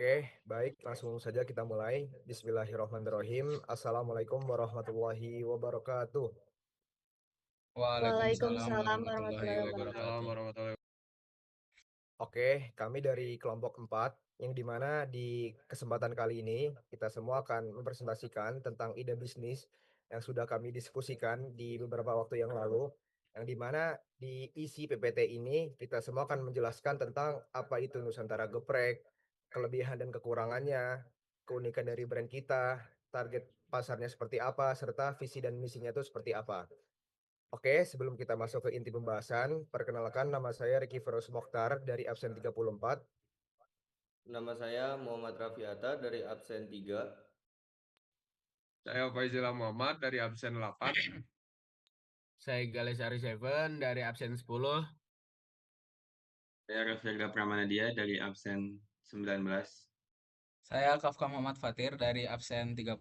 Oke, baik, langsung saja kita mulai. Bismillahirrahmanirrahim. Assalamualaikum warahmatullahi wabarakatuh. Waalaikumsalam Waalaikumsalam warahmatullahi warahmatullahi wabarakatuh. wabarakatuh. warahmatullahi Oke, kami dari kelompok 4, yang dimana di kesempatan kali ini kita semua akan mempresentasikan tentang ide bisnis yang sudah kami diskusikan di beberapa waktu yang lalu, yang dimana di isi PPT ini kita semua akan menjelaskan tentang apa itu Nusantara Geprek, kelebihan dan kekurangannya, keunikan dari brand kita, target pasarnya seperti apa, serta visi dan misinya itu seperti apa. Oke, sebelum kita masuk ke inti pembahasan, perkenalkan nama saya Ricky Feroz Mokhtar dari absen 34. Nama saya Muhammad Rafiata dari absen 3. Saya Faizila Muhammad dari absen 8. Saya Galesari Seven dari absen 10. Saya Rafielda Pramanadia dari absen 19. Saya Kafka Muhammad Fatir dari absen 30.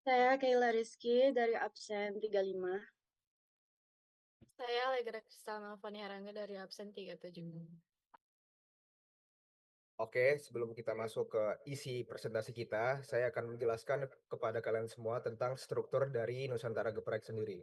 Saya Kayla Rizky dari absen 35. Saya Allegra Kristal Melvani Harangga dari absen 37. Oke, sebelum kita masuk ke isi presentasi kita, saya akan menjelaskan kepada kalian semua tentang struktur dari Nusantara Geprek sendiri.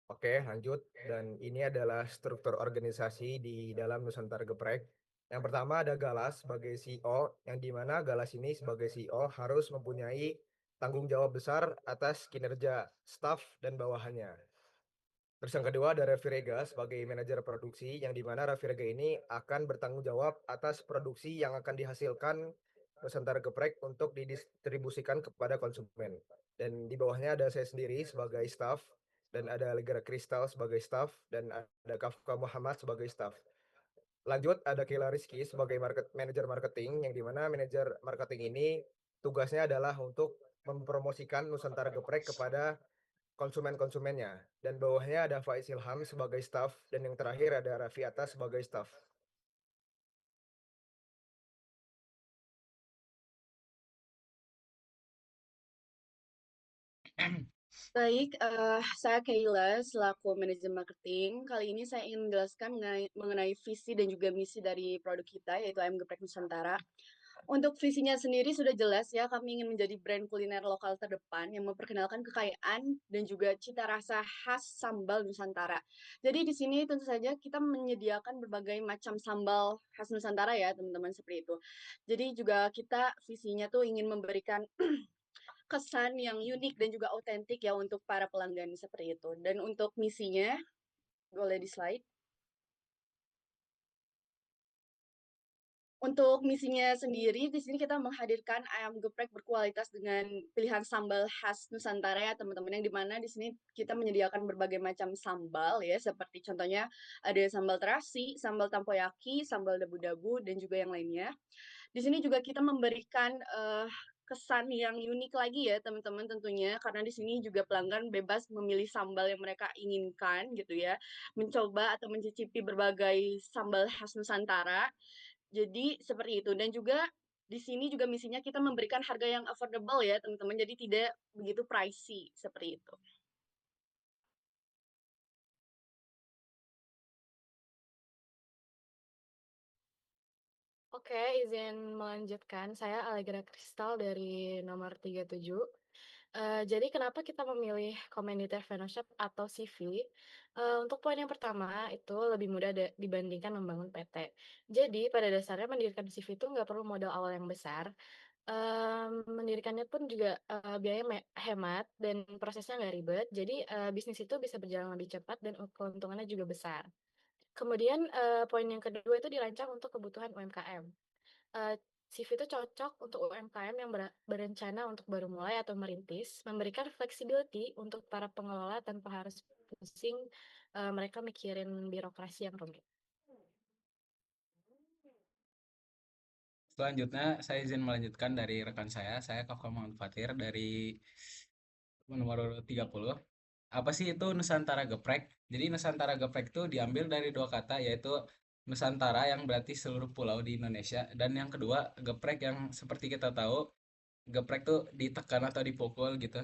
Oke, lanjut. Dan ini adalah struktur organisasi di dalam Nusantara Geprek. Yang pertama ada Galas sebagai CEO, yang dimana Galas ini sebagai CEO harus mempunyai tanggung jawab besar atas kinerja staf dan bawahannya. Terus yang kedua ada Raffi Rega sebagai manajer produksi, yang dimana Raffi Rega ini akan bertanggung jawab atas produksi yang akan dihasilkan Nusantara Geprek untuk didistribusikan kepada konsumen. Dan di bawahnya ada saya sendiri sebagai staff, dan ada Allegra Kristal sebagai staff, dan ada Kafka Muhammad sebagai staff. Lanjut ada Kayla Rizky sebagai manajer marketing, yang dimana manajer marketing ini tugasnya adalah untuk mempromosikan Nusantara Geprek kepada konsumen-konsumennya. Dan bawahnya ada Faiz Ilham sebagai staff, dan yang terakhir ada Raffi Atas sebagai staff. Baik, saya Kayla selaku manajer marketing. Kali ini saya ingin menjelaskan mengenai visi dan juga misi dari produk kita, yaitu ayam geprek Nusantara. Untuk visinya sendiri sudah jelas ya, kami ingin menjadi brand kuliner lokal terdepan yang memperkenalkan kekayaan dan juga cita rasa khas sambal Nusantara. Jadi di sini tentu saja kita menyediakan berbagai macam sambal khas Nusantara ya, teman-teman, seperti itu. Jadi juga kita visinya tuh ingin memberikan kesan yang unik dan juga otentik ya untuk para pelanggan seperti itu. Dan untuk misinya, boleh di slide. Untuk misinya sendiri, di sini kita menghadirkan ayam geprek berkualitas dengan pilihan sambal khas Nusantara ya teman-teman, yang dimana di sini kita menyediakan berbagai macam sambal ya, seperti contohnya ada sambal terasi, sambal tempoyaki, sambal dabu-dabu, dan juga yang lainnya. Di sini juga kita memberikan kesan yang unik lagi ya teman-teman tentunya, karena di sini juga pelanggan bebas memilih sambal yang mereka inginkan gitu ya, mencoba atau mencicipi berbagai sambal khas Nusantara. Jadi seperti itu, dan juga di sini juga misinya kita memberikan harga yang affordable ya teman-teman, jadi tidak begitu pricey seperti itu. Oke, izin melanjutkan. Saya Allegra Kristal dari nomor 37. Jadi kenapa kita memilih Community Fellowship atau CV? Untuk poin yang pertama, itu lebih mudah dibandingkan membangun PT. Jadi pada dasarnya mendirikan CV itu nggak perlu modal awal yang besar. Mendirikannya pun juga biaya hemat dan prosesnya nggak ribet. Jadi bisnis itu bisa berjalan lebih cepat dan keuntungannya juga besar. Kemudian poin yang kedua itu dirancang untuk kebutuhan UMKM. CV itu cocok untuk UMKM yang berencana untuk baru mulai atau merintis, memberikan flexibility untuk para pengelola tanpa harus pusing mereka mikirin birokrasi yang rumit. Selanjutnya, saya izin melanjutkan dari rekan saya Kafka Muhammad Fatir dari nomor 30. Apa sih itu Nusantara Geprek? Jadi Nusantara Geprek itu diambil dari dua kata, yaitu Nusantara yang berarti seluruh pulau di Indonesia, dan yang kedua geprek yang seperti kita tahu, geprek tuh ditekan atau dipukul gitu.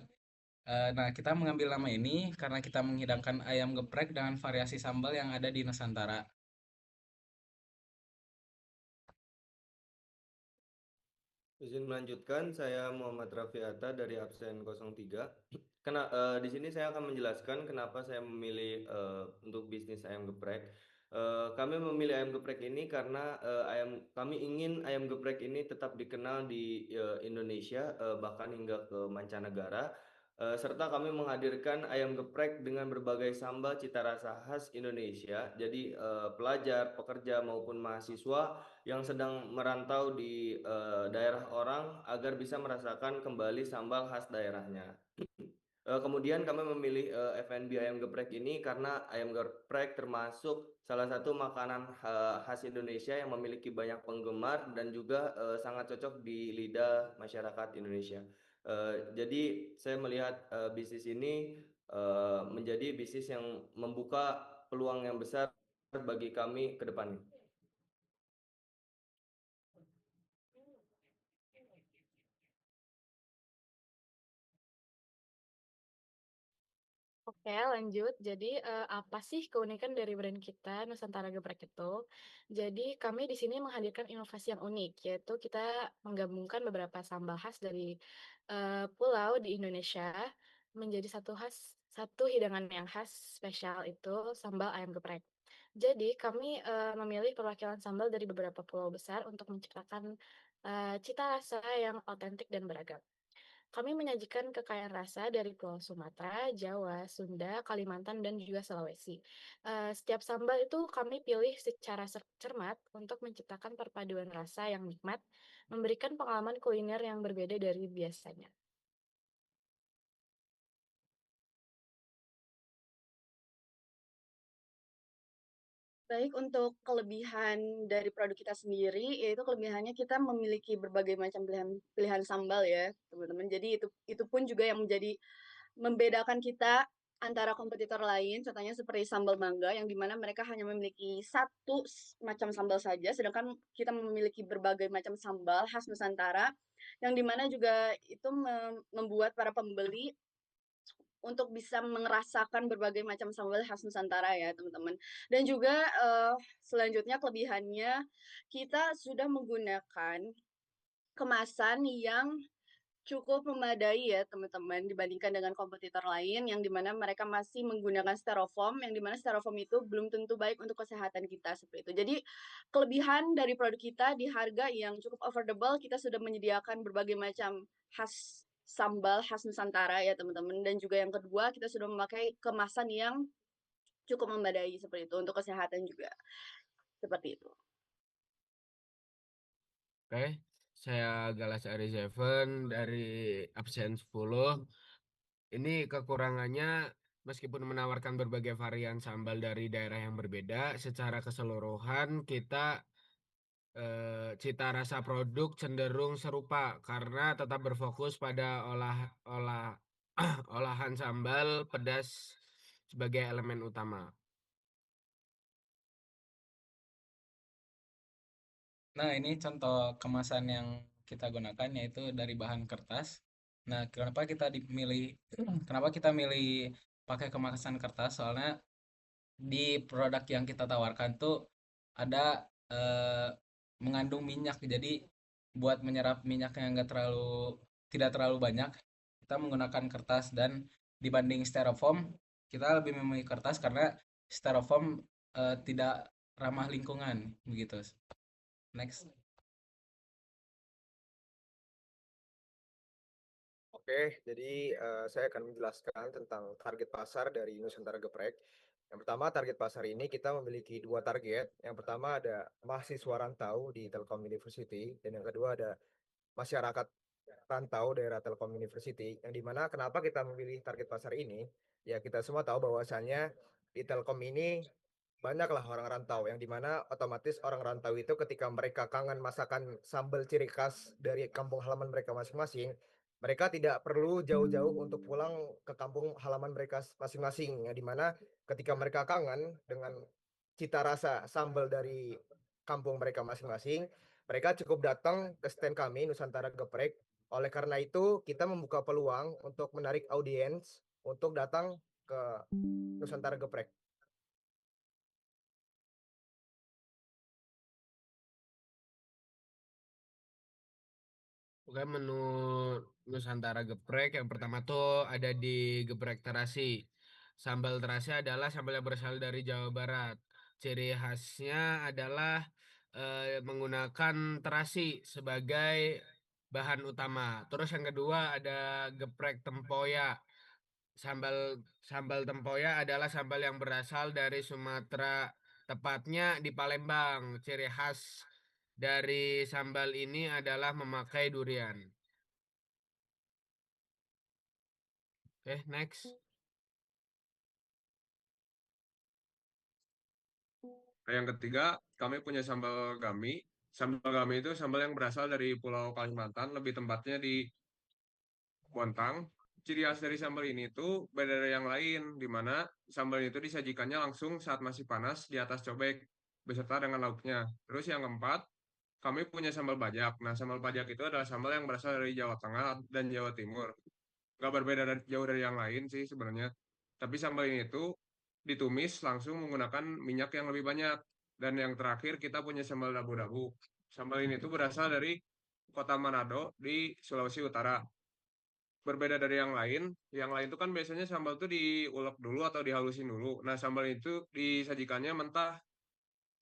Nah, kita mengambil nama ini karena kita menghidangkan ayam geprek dengan variasi sambal yang ada di Nusantara. Izin melanjutkan, saya Muhammad Raffi Atta dari absen 03. Di sini saya akan menjelaskan kenapa saya memilih untuk bisnis ayam geprek. Kami memilih ayam geprek ini karena kami ingin ayam geprek ini tetap dikenal di Indonesia, bahkan hingga ke mancanegara. Serta kami menghadirkan ayam geprek dengan berbagai sambal cita rasa khas Indonesia. Jadi pelajar, pekerja maupun mahasiswa yang sedang merantau di daerah orang agar bisa merasakan kembali sambal khas daerahnya. Kemudian kami memilih F&B ayam geprek ini karena ayam geprek termasuk salah satu makanan khas Indonesia yang memiliki banyak penggemar dan juga sangat cocok di lidah masyarakat Indonesia. Jadi saya melihat bisnis ini menjadi bisnis yang membuka peluang yang besar bagi kami ke depannya. Oke, lanjut. Jadi, apa sih keunikan dari brand kita Nusantara Geprek itu? Jadi, kami di sini menghadirkan inovasi yang unik, yaitu kita menggabungkan beberapa sambal khas dari pulau di Indonesia menjadi satu hidangan yang khas spesial itu sambal ayam geprek. Jadi, kami memilih perwakilan sambal dari beberapa pulau besar untuk menciptakan cita rasa yang otentik dan beragam. Kami menyajikan kekayaan rasa dari Pulau Sumatera, Jawa, Sunda, Kalimantan, dan juga Sulawesi. Setiap sambal itu kami pilih secara cermat untuk menciptakan perpaduan rasa yang nikmat, memberikan pengalaman kuliner yang berbeda dari biasanya. Baik, untuk kelebihan dari produk kita sendiri, yaitu kelebihannya kita memiliki berbagai macam pilihan sambal ya, teman-teman. Jadi itu pun juga yang membedakan kita antara kompetitor lain, contohnya seperti sambal mangga, yang dimana mereka hanya memiliki satu macam sambal saja, sedangkan kita memiliki berbagai macam sambal khas Nusantara, yang dimana juga itu membuat para pembeli untuk bisa merasakan berbagai macam sambal khas Nusantara ya, teman-teman. Dan juga, selanjutnya kelebihannya, kita sudah menggunakan kemasan yang cukup memadai ya, teman-teman, dibandingkan dengan kompetitor lain, yang dimana mereka masih menggunakan styrofoam, yang dimana styrofoam itu belum tentu baik untuk kesehatan kita, seperti itu. Jadi, kelebihan dari produk kita di harga yang cukup affordable, kita sudah menyediakan berbagai macam sambal khas Nusantara ya, teman-teman. Dan juga yang kedua, kita sudah memakai kemasan yang cukup memadai, seperti itu, untuk kesehatan juga, seperti itu. Oke, saya Galas Ari Seven dari absen 10. Ini kekurangannya meskipun menawarkan berbagai varian sambal dari daerah yang berbeda, secara keseluruhan kita cita rasa produk cenderung serupa karena tetap berfokus pada olahan sambal pedas sebagai elemen utama. Nah, ini contoh kemasan yang kita gunakan yaitu dari bahan kertas. Nah, kenapa kita milih pakai kemasan kertas? Soalnya di produk yang kita tawarkan tuh ada eh, mengandung minyak. Jadi buat menyerap minyak yang tidak terlalu banyak, kita menggunakan kertas, dan dibanding styrofoam, kita lebih memilih kertas karena styrofoam tidak ramah lingkungan begitu. Next. Oke, jadi saya akan menjelaskan tentang target pasar dari Nusantara Geprek. Yang pertama, target pasar ini kita memiliki 2 target. Yang pertama ada mahasiswa rantau di Telkom University, dan yang kedua ada masyarakat rantau daerah Telkom University. Yang dimana kenapa kita memilih target pasar ini? Ya kita semua tahu bahwasannya di Telkom ini banyaklah orang rantau, yang dimana otomatis orang rantau itu ketika mereka kangen masakan sambal ciri khas dari kampung halaman mereka masing-masing, mereka tidak perlu jauh-jauh untuk pulang ke kampung halaman mereka masing-masing. Yang dimana ketika mereka kangen dengan cita rasa sambal dari kampung mereka masing-masing, mereka cukup datang ke stand kami Nusantara Geprek. Oleh karena itu, kita membuka peluang untuk menarik audiens untuk datang ke Nusantara Geprek. Oke, menu Nusantara geprek yang pertama tuh ada di geprek terasi. Sambal terasi adalah sambal yang berasal dari Jawa Barat. Ciri khasnya adalah menggunakan terasi sebagai bahan utama. Terus yang kedua ada geprek tempoyak. Sambal tempoyak adalah sambal yang berasal dari Sumatera, tepatnya di Palembang. Ciri khas dari sambal ini adalah memakai durian. Next. Yang ketiga, kami punya sambal gami. Sambal gami itu sambal yang berasal dari Pulau Kalimantan, lebih tempatnya di Bontang. Ciri khas dari sambal ini tuh beda dari yang lain, di mana sambal itu disajikannya langsung saat masih panas di atas cobek, beserta dengan lauknya. Terus yang keempat, kami punya sambal bajak. Nah, sambal bajak itu adalah sambal yang berasal dari Jawa Tengah dan Jawa Timur. Nggak berbeda jauh dari yang lain sih sebenarnya. Tapi sambal ini tuh ditumis langsung menggunakan minyak yang lebih banyak. Dan yang terakhir kita punya sambal dabu-dabu. Sambal ini tuh berasal dari kota Manado di Sulawesi Utara. Berbeda dari yang lain tuh kan biasanya sambal tuh diulek dulu atau dihalusin dulu. Nah, sambal itu disajikannya mentah,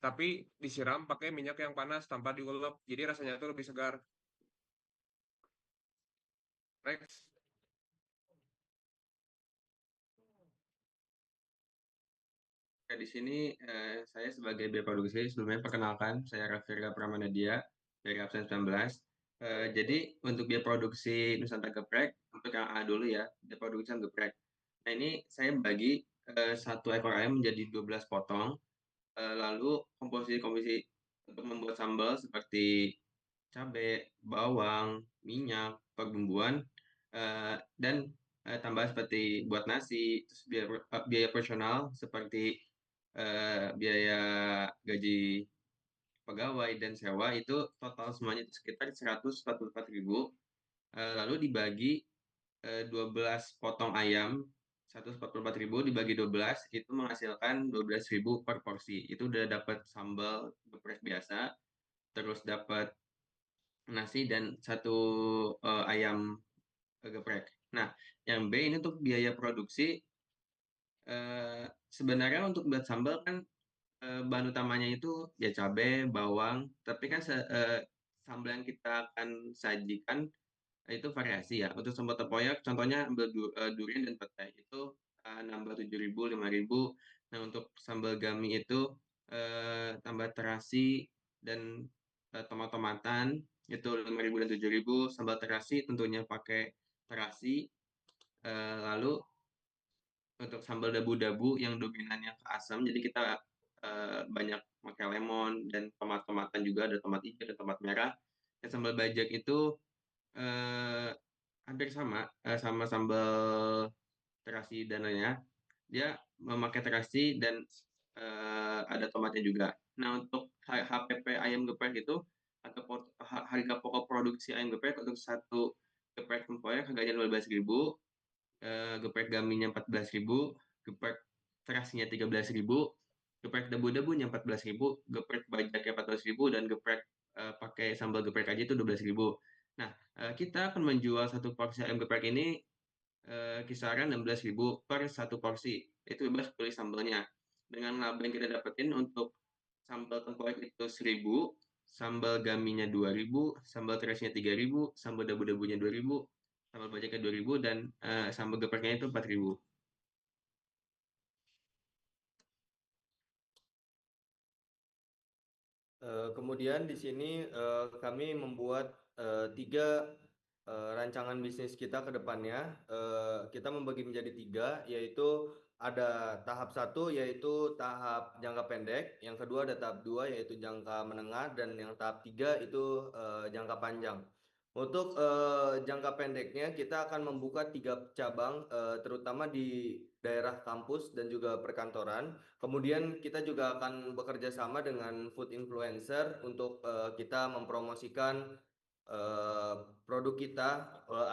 tapi disiram pakai minyak yang panas tanpa diulek. Jadi rasanya tuh lebih segar. Next. Oke, di sini saya sebagai biaya produksi sebelumnya perkenalkan, saya Rafirga Pramanadia dari absen 19. Jadi untuk biaya produksi Nusantara Geprek, untuk yang A dulu ya, biaya produksi geprek. Nah ini saya bagi satu ekor ayam menjadi 12 potong, lalu komposisi untuk membuat sambal seperti cabai, bawang, minyak, pembumbuan, dan tambahan seperti buat nasi, terus biaya operasional seperti biaya gaji pegawai dan sewa itu total semuanya sekitar 144.000. Lalu dibagi 12 potong ayam 144.000 dibagi 12 itu menghasilkan 12.000 per porsi. Itu udah dapat sambal geprek biasa, terus dapat nasi dan satu ayam geprek. Nah, yang B ini untuk biaya produksi. Sebenarnya untuk buat sambal kan bahan utamanya itu ya cabai, bawang, tapi kan sambal yang kita akan sajikan itu variasi ya. Untuk sambal tempoyak contohnya ambil durian dan petai itu nambah 7.000, 5.000. Nah, untuk sambal gami itu tambah terasi dan tomat-tomatan itu 5.000 dan 7.000. Sambal terasi tentunya pakai terasi. Lalu untuk sambal dabu-dabu yang dominannya ke asam, jadi kita banyak pakai lemon dan tomat-tomatan juga, ada tomat hijau dan tomat merah. Dan sambal bajak itu hampir sama sama sambal terasi dananya, dia memakai terasi dan ada tomatnya juga. Nah, untuk HPP ayam geprek itu atau harga pokok produksi ayam geprek untuk satu geprek tempoyak harganya 15.000, geprek gaminya 14.000, geprek terasinya 13.000, geprek dabu-dabunya 14.000, geprek bajaknya 14.000, dan geprek pakai sambal geprek aja itu 12.000. Nah, kita akan menjual satu porsi ayam geprek ini kisaran 16.000 per satu porsi. Itu bebas pilih sambalnya. Dengan laba yang kita dapetin untuk sambal tempoyak itu 1.000, sambal gaminya 2.000, sambal terasinya 3.000, sambal dabu-dabunya 2.000, sambal bajaknya 2.000, dan sambal gepreknya itu 4.000. Kemudian di sini kami membuat 3 rancangan bisnis kita ke depannya. Kita membagi menjadi 3, yaitu ada tahap 1 yaitu tahap jangka pendek, yang kedua ada tahap 2 yaitu jangka menengah, dan yang tahap 3 itu jangka panjang. Untuk jangka pendeknya kita akan membuka 3 cabang terutama di daerah kampus dan juga perkantoran. Kemudian kita juga akan bekerja sama dengan food influencer untuk kita mempromosikan produk kita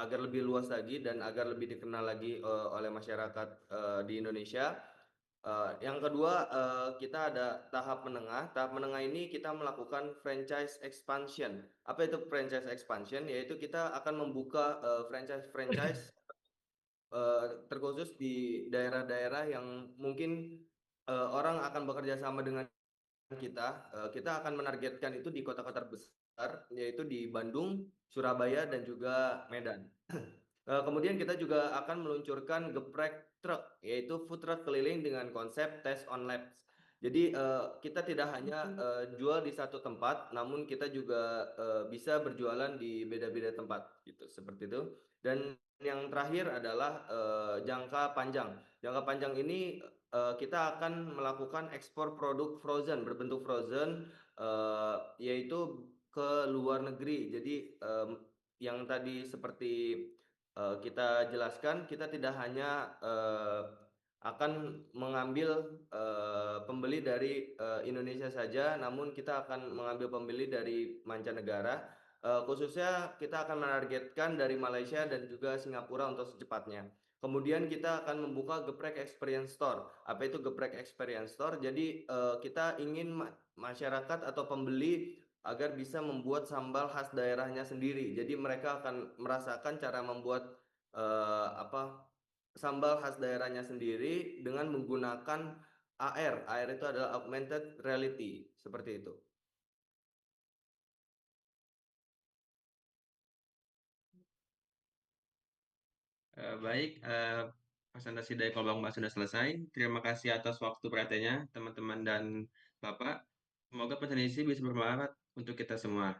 agar lebih luas lagi dan agar lebih dikenal lagi oleh masyarakat di Indonesia. Yang kedua, kita ada tahap menengah. Tahap menengah ini kita melakukan franchise expansion. Apa itu franchise expansion? Yaitu kita akan membuka franchise-franchise terkhusus di daerah-daerah yang mungkin orang akan bekerja sama dengan kita. Kita akan menargetkan itu di kota-kota besar, yaitu di Bandung, Surabaya, dan juga Medan. Kemudian kita juga akan meluncurkan geprek truk, yaitu food truck keliling dengan konsep test on labs. Jadi kita tidak hanya jual di satu tempat, namun kita juga bisa berjualan di beda-beda tempat, gitu, seperti itu. Dan yang terakhir adalah jangka panjang. Jangka panjang ini kita akan melakukan ekspor produk frozen, berbentuk frozen, yaitu ke luar negeri. Jadi yang tadi seperti kita jelaskan, kita tidak hanya akan mengambil pembeli dari Indonesia saja, namun kita akan mengambil pembeli dari mancanegara. Khususnya kita akan menargetkan dari Malaysia dan juga Singapura untuk secepatnya. Kemudian kita akan membuka Geprek Experience Store. Apa itu Geprek Experience Store? Jadi kita ingin masyarakat atau pembeli agar bisa membuat sambal khas daerahnya sendiri. Jadi mereka akan merasakan cara membuat sambal khas daerahnya sendiri dengan menggunakan AR. AR itu adalah augmented reality, seperti itu. Baik, presentasi dari Kolbang Mbak sudah selesai. Terima kasih atas waktu perhatiannya, teman-teman dan Bapak. Semoga presentasi bisa bermanfaat untuk kita semua.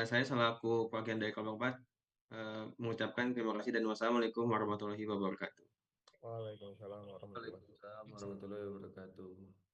Saya selaku bagian dari Kolbang 4 mengucapkan terima kasih dan wassalamualaikum warahmatullahi wabarakatuh. Waalaikumsalam warahmatullahi wabarakatuh. Waalaikumsalam warahmatullahi wabarakatuh.